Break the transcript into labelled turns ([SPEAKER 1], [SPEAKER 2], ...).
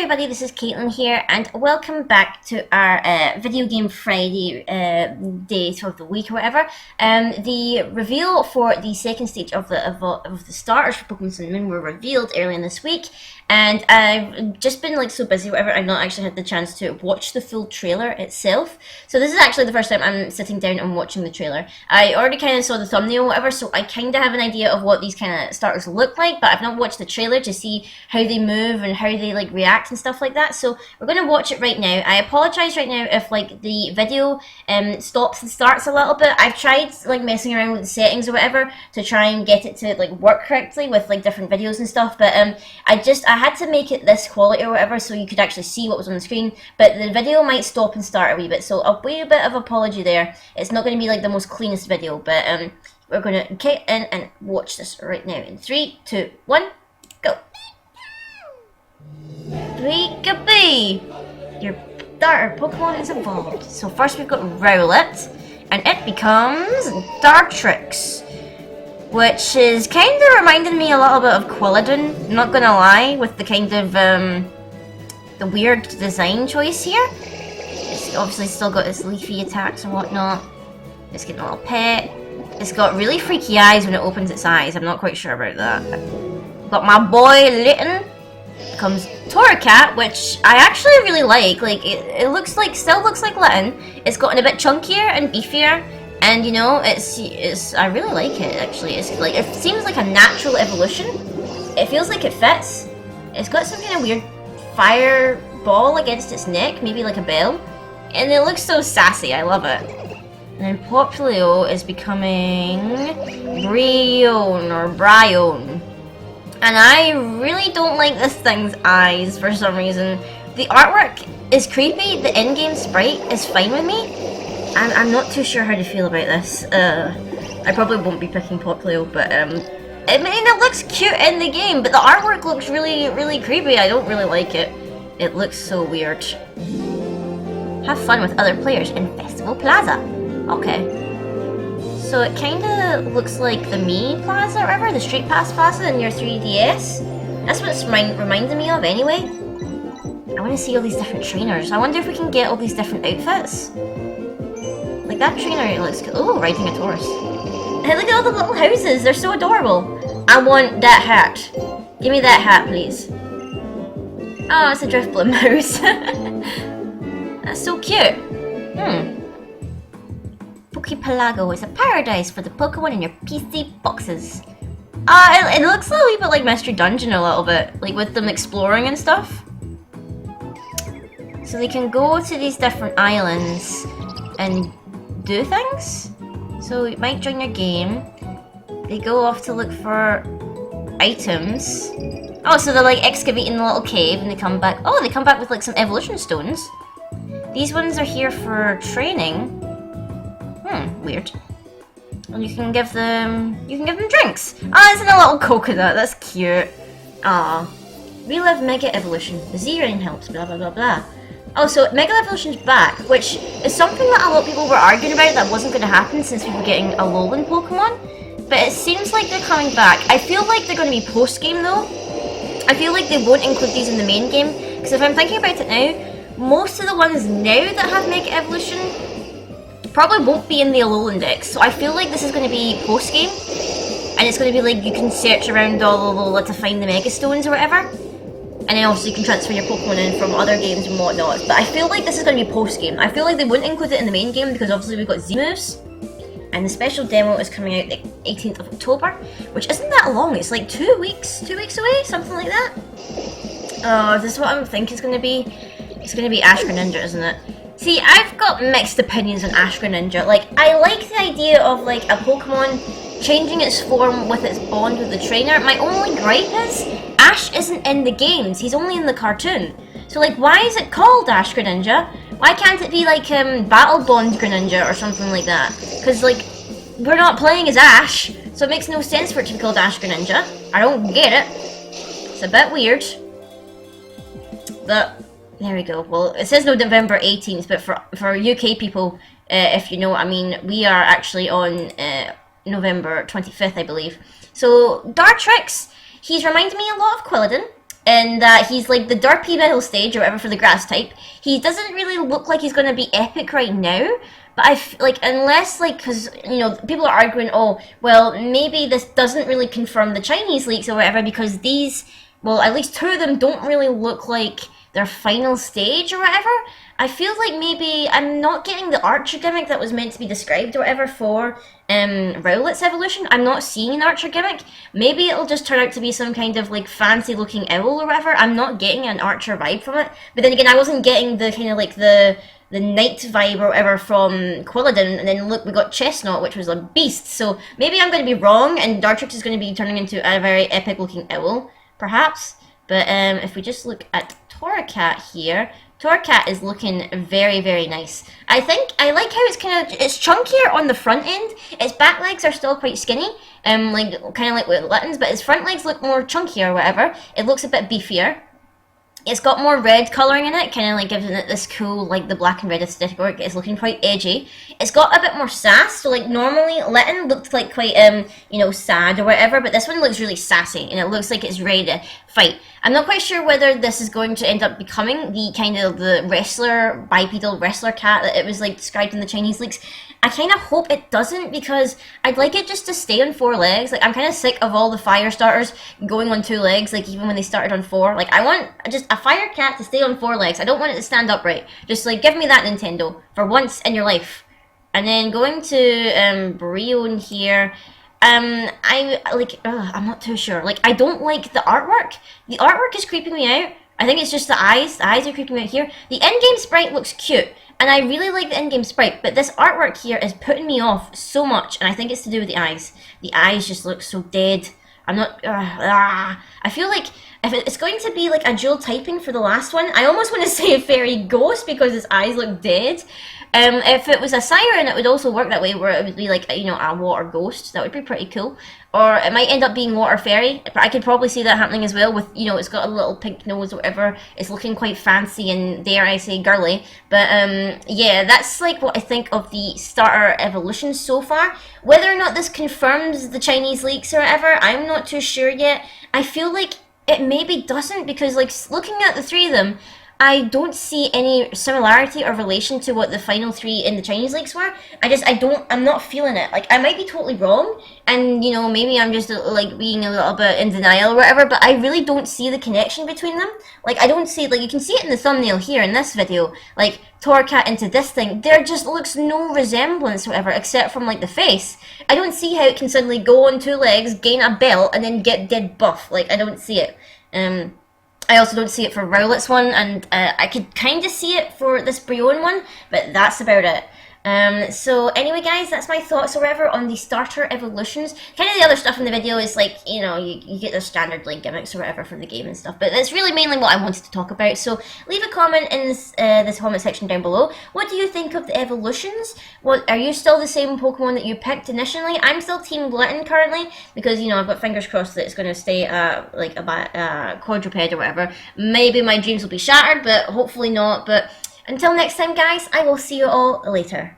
[SPEAKER 1] everybody, this is Caitlin here, and welcome back to our Video Game Friday day of the week or whatever. The reveal for the second stage of the starters for Pokemon Sun and Moon were revealed earlier in this week, and I've just been like so busy whatever, I've not actually had the chance to watch the full trailer itself. So this is actually the first time I'm sitting down and watching the trailer. I already kind of saw the thumbnail or whatever, so I kind of have an idea of what these kind of starters look like, but I've not watched the trailer to see how they move and how they like react and stuff like that. So we're going to watch it right now. I apologize right now if like the video stops and starts a little bit. I've tried like messing around with the settings or whatever to try and get it to like work correctly with like different videos and stuff, but I had to make it this quality or whatever so you could actually see what was on the screen, but the video might stop and start a wee bit, so a wee bit of apology there. It's not going to be like the most cleanest video, but we're going to get in and watch this right now in 3, 2, 1, go. Peekaboo! Your starter Pokemon is evolved. So first we've got Rowlet, and it becomes Dartrix, which is kind of reminding me a little bit of Quilladin, not gonna lie, with the kind of the weird design choice here. It's obviously still got its leafy attacks and whatnot. It's getting a little pet. It's got really freaky eyes when it opens its eyes. I'm not quite sure about that. Got my boy Litten. Comes Torracat, which I actually really like. Like it looks like, still looks like Litten. It's gotten a bit chunkier and beefier, and you know, it's I really like it actually. It's like, it seems like a natural evolution. It feels like it fits. It's got some kind of weird fireball against its neck, maybe like a bell, and it looks so sassy. I love it. And then Popplio is becoming Brionne or Brionne. And I really don't like this thing's eyes for some reason. The artwork is creepy, the in-game sprite is fine with me. I'm not too sure how to feel about this. I probably won't be picking Popplio, but I mean, it looks cute in the game, but the artwork looks really, really creepy. I don't really like it. It looks so weird. Have fun with other players in Festival Plaza. Okay. So it kind of looks like the Mii Plaza or whatever, the Street Pass Plaza in your 3DS. That's what it's reminding me of anyway. I want to see all these different trainers. I wonder if we can get all these different outfits. Like that trainer looks cool. Oh, riding a Taurus. Hey, look at all the little houses. They're so adorable. I want that hat. Give me that hat, please. Oh, it's a Drifblim house. That's so cute. Poképelago is a paradise for the Pokemon in your PC boxes. It looks a wee bit like Mystery Dungeon a little bit, like with them exploring and stuff. So they can go to these different islands and do things. So it might join your game. They go off to look for items. Oh, so they're like excavating the little cave and they come back. Oh, they come back with like some evolution stones. These ones are here for training. Weird. And you can give them drinks. Oh, it's in a little coconut. That's cute. Aw. Relive Mega Evolution. The Z-Rain helps. Blah blah blah blah. Oh, so Mega Evolution's back, which is something that a lot of people were arguing about that wasn't going to happen since we were getting Alolan Pokemon. But it seems like they're coming back. I feel like they're going to be post-game though. I feel like they won't include these in the main game, because if I'm thinking about it now, most of the ones now that have Mega Evolution probably won't be in the Alolan Dex, so I feel like this is going to be post-game, and it's going to be like you can search around all Alola to find the Mega Stones or whatever, and then also you can transfer your Pokemon in from other games and whatnot, but I feel like this is going to be post-game. I feel like they wouldn't include it in the main game because obviously we've got Z-moves, and the special demo is coming out the 18th of October, which isn't that long. It's like 2 weeks away, something like that. Oh, this is what I'm thinking it's going to be. It's going to be Ash Greninja, isn't it? See, I've got mixed opinions on Ash Greninja. Like, I like the idea of, like, a Pokemon changing its form with its bond with the trainer. My only gripe is, Ash isn't in the games. He's only in the cartoon. So, like, why is it called Ash Greninja? Why can't it be, like, Battle Bond Greninja or something like that? Because, like, we're not playing as Ash, so it makes no sense for it to be called Ash Greninja. I don't get it. It's a bit weird. But there we go. Well, it says November 18th, but for UK people, if you know what I mean, we are actually on November 25th, I believe. So, Dartrix, he's reminded me a lot of Quilladin. and that he's like the derpy middle stage or whatever for the grass type. He doesn't really look like he's going to be epic right now. But like, unless, like, because, you know, people are arguing, oh, well, maybe this doesn't really confirm the Chinese leaks or whatever, because these, well, at least two of them don't really look like their final stage or whatever. I feel like maybe I'm not getting the Archer gimmick that was meant to be described or whatever for Rowlet's evolution. I'm not seeing an Archer gimmick. Maybe it'll just turn out to be some kind of like fancy looking owl or whatever. I'm not getting an Archer vibe from it. But then again, I wasn't getting the kind of like the knight vibe or whatever from Quilladin, and then look, we got Chestnut, which was a beast. So maybe I'm going to be wrong, and Dartrix is going to be turning into a very epic looking owl, perhaps. But if we just look at Torracat here, Torracat is looking very, very nice. I think I like how it's chunkier on the front end. Its back legs are still quite skinny, like kind of like with Litten's, but its front legs look more chunky or whatever. It looks a bit beefier. It's got more red colouring in it, kind of like giving it this cool, like the black and red aesthetic. It's looking quite edgy. It's got a bit more sass, so like normally Litten looked like quite, you know, sad or whatever, but this one looks really sassy, and it looks like it's ready to fight. I'm not quite sure whether this is going to end up becoming the kind of the wrestler, bipedal wrestler cat that it was like described in the Chinese leaks. I kind of hope it doesn't, because I'd like it just to stay on 4 legs. Like, I'm kind of sick of all the fire starters going on 2 legs, like even when they started on 4. Like, I want just a fire cat to stay on 4 legs. I don't want it to stand upright. Just like, give me that, Nintendo, for once in your life. And then going to Brion here, I'm not too sure. Like, I don't like the artwork. The artwork is creeping me out. I think it's just the eyes. The eyes are creeping me out here. The endgame sprite looks cute, and I really like the endgame sprite, but this artwork here is putting me off so much, and I think it's to do with the eyes. The eyes just look so dead. I'm not... I feel like if it's going to be like a dual typing for the last one, I almost want to say a fairy ghost because his eyes look dead. If it was a siren, it would also work that way, where it would be like, you know, a water ghost. That would be pretty cool. Or it might end up being water fairy. But I could probably see that happening as well with, you know, it's got a little pink nose or whatever. It's looking quite fancy and, dare I say, girly. But, yeah, that's like what I think of the starter evolution so far. Whether or not this confirms the Chinese leaks or whatever, I'm not too sure yet. I feel like it maybe doesn't, because, like, looking at the 3 of them, I don't see any similarity or relation to what the final 3 in the Chinese leaks were. I'm not feeling it. Like, I might be totally wrong, and, you know, maybe I'm just, like, being a little bit in denial or whatever, but I really don't see the connection between them. Like, I don't see, like, you can see it in the thumbnail here in this video, like, Torracat into this thing. There just looks no resemblance whatever, except from, like, the face. I don't see how it can suddenly go on 2 legs, gain a belt, and then get dead buff. Like, I don't see it. I also don't see it for Rowlet's one, and I could kind of see it for this Brion one, but that's about it. So anyway guys, that's my thoughts or whatever on the starter evolutions. Kind of the other stuff in the video is like, you know, you get the standard like gimmicks or whatever for the game and stuff, but that's really mainly what I wanted to talk about. So leave a comment in this comment section down below. What do you think of the evolutions? What, are you still the same Pokemon that you picked initially? I'm still Team Glutton currently, because, you know, I've got fingers crossed that it's going to stay like a quadruped or whatever. Maybe my dreams will be shattered, but hopefully not. But until next time guys, I will see you all later.